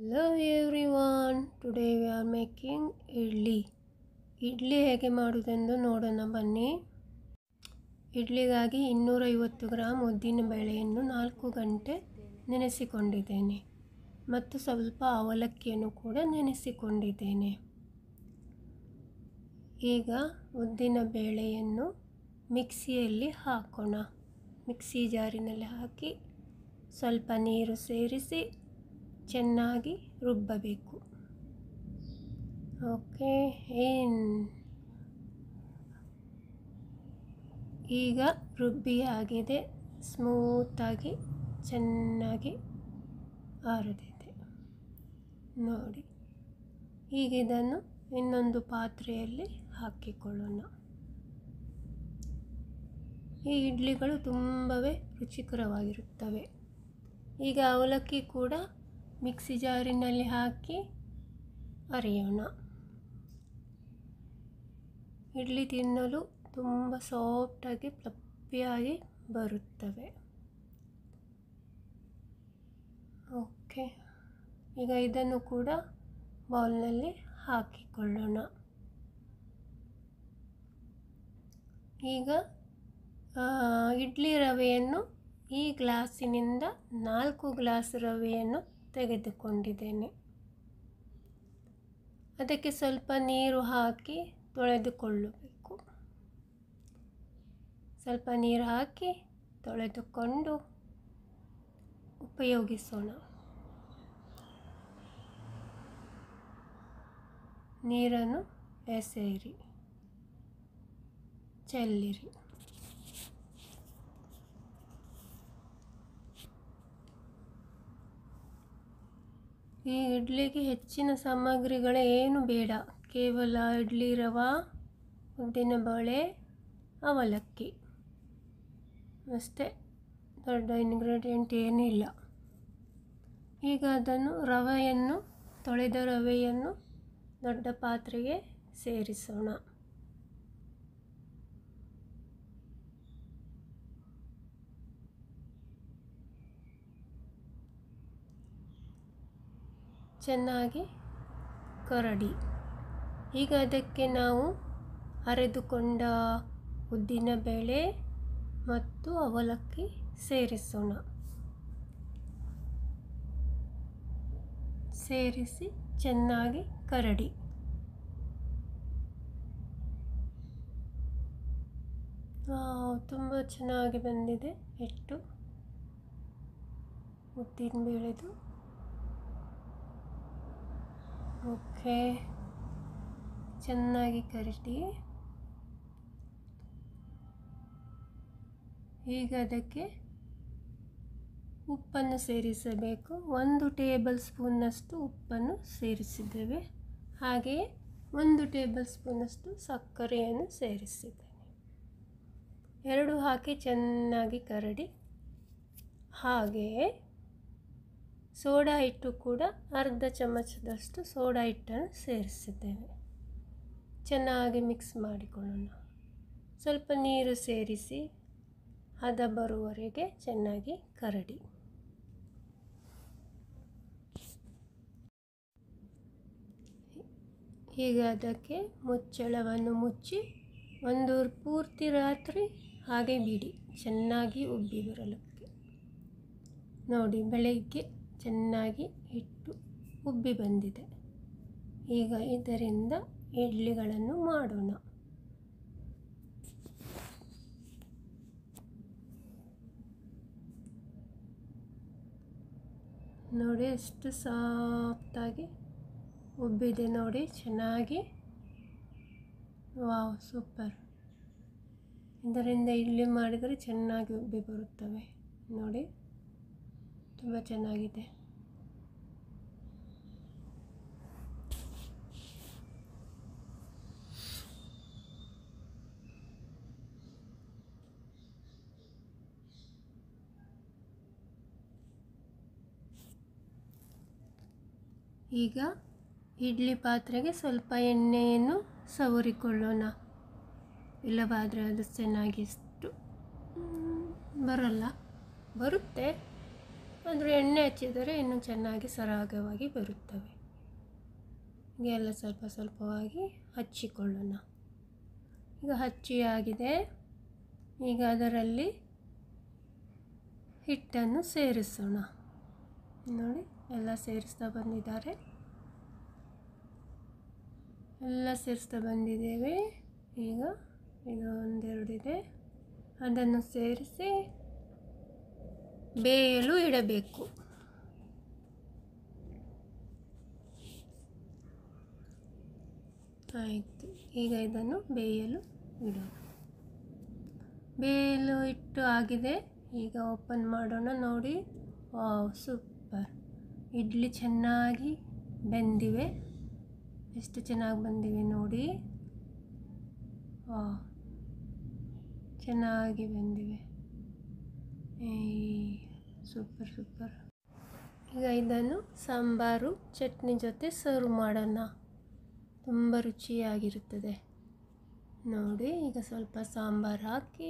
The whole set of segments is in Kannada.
Hello everyone, today we are making idli. Idli ಹೇಗೆ ಮಾಡುವುದೆಂದು ನೋಡೋಣ ಬನ್ನಿ. ಇಡ್ಲಿಗಾಗಿ 250 ಗ್ರಾಂ ಉದ್ದಿನ ಬೇಳೆಯನ್ನು 4 ಗಂಟೆ ನೆನೆಸಿಕೊಂಡಿದ್ದೇನೆ ಮತ್ತು ಸ್ವಲ್ಪ ಅವಲಕ್ಕಿಯನ್ನು ಕೂಡ ನೆನೆಸಿಕೊಂಡಿದ್ದೇನೆ. ಈಗ ಉದ್ದಿನ ಬೇಳೆಯನ್ನು ಮಿಕ್ಸಿಯಲ್ಲಿ ಹಾಕೋಣ. ಮಿಕ್ಸಿ ಜಾರಿನಲ್ಲಿ ಹಾಕಿ ಸ್ವಲ್ಪ ನೀರು ಸೇರಿಸಿ ಚೆನ್ನಾಗಿ ರುಬ್ಬಬೇಕು. ಓಕೆ, ಈಗ ರುಬ್ಬಿ ಆಗಿದೆ, ಸ್ಮೂತಾಗಿ ಚೆನ್ನಾಗಿ ಆರಿದೆ ನೋಡಿ. ಈಗ ಇದನ್ನು ಇನ್ನೊಂದು ಪಾತ್ರೆಯಲ್ಲಿ ಹಾಕಿಕೊಳ್ಳೋಣ. ಈ ಇಡ್ಲಿಗಳು ತುಂಬವೇ ರುಚಿಕರವಾಗಿರುತ್ತವೆ. ಈಗ ಅವಲಕ್ಕಿ ಕೂಡ ಮಿಕ್ಸಿ ಜಾರಿನಲ್ಲಿ ಹಾಕಿ ಅರಿಯೋಣ. ಇಡ್ಲಿ ತಿನ್ನಲು ತುಂಬ ಸಾಫ್ಟಾಗಿ ಫ್ಲಫಿಯಾಗಿ ಬರುತ್ತವೆ. ಓಕೆ, ಈಗ ಇದನ್ನು ಕೂಡ ಬೌಲ್ನಲ್ಲಿ ಹಾಕಿಕೊಳ್ಳೋಣ. ಈಗ ಇಡ್ಲಿ ರವೆಯನ್ನು ಈ ಗ್ಲಾಸಿನಿಂದ 4 ಗ್ಲಾಸ್ ರವೆಯನ್ನು ತೆಗೆದುಕೊಂಡಿದ್ದೇನೆ. ಅದಕ್ಕೆ ಸ್ವಲ್ಪ ನೀರು ಹಾಕಿ ತೊಳೆದುಕೊಳ್ಳಬೇಕು. ಸ್ವಲ್ಪ ನೀರು ಹಾಕಿ ತೊಳೆದುಕೊಂಡು ಉಪಯೋಗಿಸೋಣ. ನೀರನ್ನು ಎಸೆಯಿರಿ, ಚೆಲ್ಲಿರಿ. ಈ ಇಡ್ಲಿಗೆ ಹೆಚ್ಚಿನ ಸಾಮಗ್ರಿಗಳೇನು ಬೇಡ, ಕೇವಲ ಇಡ್ಲಿ ರವೆ, ಉದ್ದಿನ ಬೇಳೆ, ಅವಲಕ್ಕಿ ಅಷ್ಟೇ, ದೊಡ್ಡ ಇಂಗ್ರೀಡಿಯೆಂಟ್ ಏನಿಲ್ಲ. ಈಗ ಅದನ್ನು ತೊಳೆದ ರವೆಯನ್ನು ದೊಡ್ಡ ಪಾತ್ರೆಗೆ ಸೇರಿಸೋಣ. ಚೆನ್ನಾಗಿ ಕರಡಿ. ಈಗ ಅದಕ್ಕೆ ನಾವು ಅರೆದುಕೊಂಡ ಉದ್ದಿನ ಬೇಳೆ ಮತ್ತು ಅವಲಕ್ಕಿ ಸೇರಿಸೋಣ. ಸೇರಿಸಿ ಚೆನ್ನಾಗಿ ಕರಡಿ. ತುಂಬ ಚೆನ್ನಾಗಿ ಬಂದಿದೆ ಹಿಟ್ಟು ಉದ್ದಿನ ಬೇಳೆದು. ಓಕೆ, ಚೆನ್ನಾಗಿ ಕರಡಿ. ಈಗ ಅದಕ್ಕೆ ಉಪ್ಪನ್ನು ಸೇರಿಸಬೇಕು. 1 ಟೇಬಲ್ ಸ್ಪೂನ್ನಷ್ಟು ಉಪ್ಪನ್ನು ಸೇರಿಸಿದ್ದೇವೆ. ಹಾಗೆಯೇ 1 ಟೇಬಲ್ ಸ್ಪೂನಷ್ಟು ಸಕ್ಕರೆಯನ್ನು ಸೇರಿಸಿದ್ದೇನೆ. 2 ಹಾಕಿ ಚೆನ್ನಾಗಿ ಕರಡಿ. ಹಾಗೆಯೇ ಸೋಡಾ ಹಿಟ್ಟು ಕೂಡ ಅರ್ಧ ಚಮಚದಷ್ಟು ಸೋಡಾ ಹಿಟ್ಟನ್ನು ಸೇರಿಸಿದ್ದೇವೆ. ಚೆನ್ನಾಗಿ ಮಿಕ್ಸ್ ಮಾಡಿಕೊಳ್ಳೋಣ. ಸ್ವಲ್ಪ ನೀರು ಸೇರಿಸಿ ಹದ ಬರುವವರೆಗೆ ಚೆನ್ನಾಗಿ ಕರಡಿ. ಈಗ ಅದಕ್ಕೆ ಮುಚ್ಚಳವನ್ನು ಮುಚ್ಚಿ ಒಂದು ಪೂರ್ತಿ ರಾತ್ರಿ ಹಾಗೆ ಬಿಡಿ, ಚೆನ್ನಾಗಿ ಉಬ್ಬಿ ಬರಲಿಕ್ಕೆ. ನೋಡಿ, ಬೆಳಗ್ಗೆ ಚೆನ್ನಾಗಿ ಹಿಟ್ಟು ಉಬ್ಬಿ ಬಂದಿದೆ. ಈಗ ಇದರಿಂದ ಇಡ್ಲಿಗಳನ್ನು ಮಾಡೋಣ. ನೋಡಿ ಎಷ್ಟು ಸಾಫ್ಟಾಗಿ ಉಬ್ಬಿದೆ ನೋಡಿ, ಚೆನ್ನಾಗಿ. Wow, super. ಇದರಿಂದ ಇಡ್ಲಿ ಮಾಡಿದರೆ ಚೆನ್ನಾಗಿ ಉಬ್ಬಿ ಬರುತ್ತವೆ ನೋಡಿ, ತುಂಬ ಚೆನ್ನಾಗಿದೆ. ಈಗ ಇಡ್ಲಿ ಪಾತ್ರೆಗೆ ಸ್ವಲ್ಪ ಎಣ್ಣೆಯನ್ನು ಸವರಿಕೊಳ್ಳೋಣ. ಇಲ್ಲವಾದರೆ ಅದು ಚೆನ್ನಾಗಿ ಬರುತ್ತೆ, ಆದರೆ ಎಣ್ಣೆ ಹಚ್ಚಿದರೆ ಇನ್ನೂ ಚೆನ್ನಾಗಿ ಸರಾಗವಾಗಿ ಬರುತ್ತವೆ. ಹೀಗೆಲ್ಲ ಸ್ವಲ್ಪ ಸ್ವಲ್ಪವಾಗಿ ಹಚ್ಚಿಕೊಳ್ಳೋಣ. ಈಗ ಹಚ್ಚಿಯಾಗಿದೆ. ಈಗ ಅದರಲ್ಲಿ ಹಿಟ್ಟನ್ನು ಸೇರಿಸೋಣ. ನೋಡಿ, ಎಲ್ಲ ಸೇರಿಸ್ತಾ ಬಂದಿದ್ದಾರೆ. ಎಲ್ಲ ಸೇರಿಸ್ತಾ ಬಂದಿದ್ದೇವೆ. ಈಗ ಇದು ಒಂದೆರಡಿದೆ, ಅದನ್ನು ಸೇರಿಸಿ ಬೇಯಲು ಇಡಬೇಕು. ಆಯಿತು, ಈಗ ಇದನ್ನು ಬೇಯಲು ಇಡೋಣ. ಬೇಯಲು ಇಟ್ಟು ಆಗಿದೆ. ಈಗ ಓಪನ್ ಮಾಡೋಣ. ನೋಡಿ, ವಾವ್, ಸೂಪರ್! ಇಡ್ಲಿ ಚೆನ್ನಾಗಿ ಬೆಂದಿವೆ. ಎಷ್ಟು ಚೆನ್ನಾಗಿ ಬಂದಿವೆ ನೋಡಿ. ವಾವ್, ಚೆನ್ನಾಗಿ ಬಂದಿವೆ. Super super. ಈಗ ಇದನ್ನು ಸಾಂಬಾರು ಚಟ್ನಿ ಜೊತೆ ಸರ್ವ್ ಮಾಡೋಣ. ತುಂಬ ರುಚಿಯಾಗಿರುತ್ತದೆ ನೋಡಿ. ಈಗ ಸ್ವಲ್ಪ ಸಾಂಬಾರು ಹಾಕಿ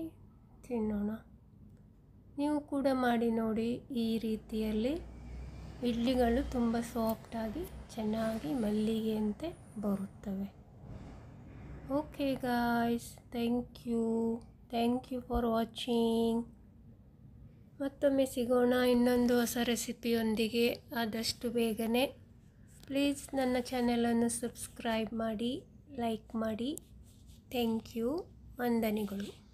ತಿನ್ನೋಣ. ನೀವು ಕೂಡ ಮಾಡಿ ನೋಡಿ. ಈ ರೀತಿಯಲ್ಲಿ ಇಡ್ಲಿಗಳು ತುಂಬ ಸಾಫ್ಟಾಗಿ ಚೆನ್ನಾಗಿ ಮಲ್ಲಿಗೆಯಂತೆ ಬರುತ್ತವೆ. Okay guys, thank you for watching. ಮತ್ತೊಮ್ಮೆ ಸಿಗೋಣ ಇನ್ನೊಂದು ಹೊಸ ರೆಸಿಪಿಯೊಂದಿಗೆ ಆದಷ್ಟು ಬೇಗನೆ. ಪ್ಲೀಸ್ ನನ್ನ ಚಾನೆಲನ್ನು ಸಬ್ಸ್ಕ್ರೈಬ್ ಮಾಡಿ, ಲೈಕ್ ಮಾಡಿ. Thank you. ವಂದನೆಗಳು.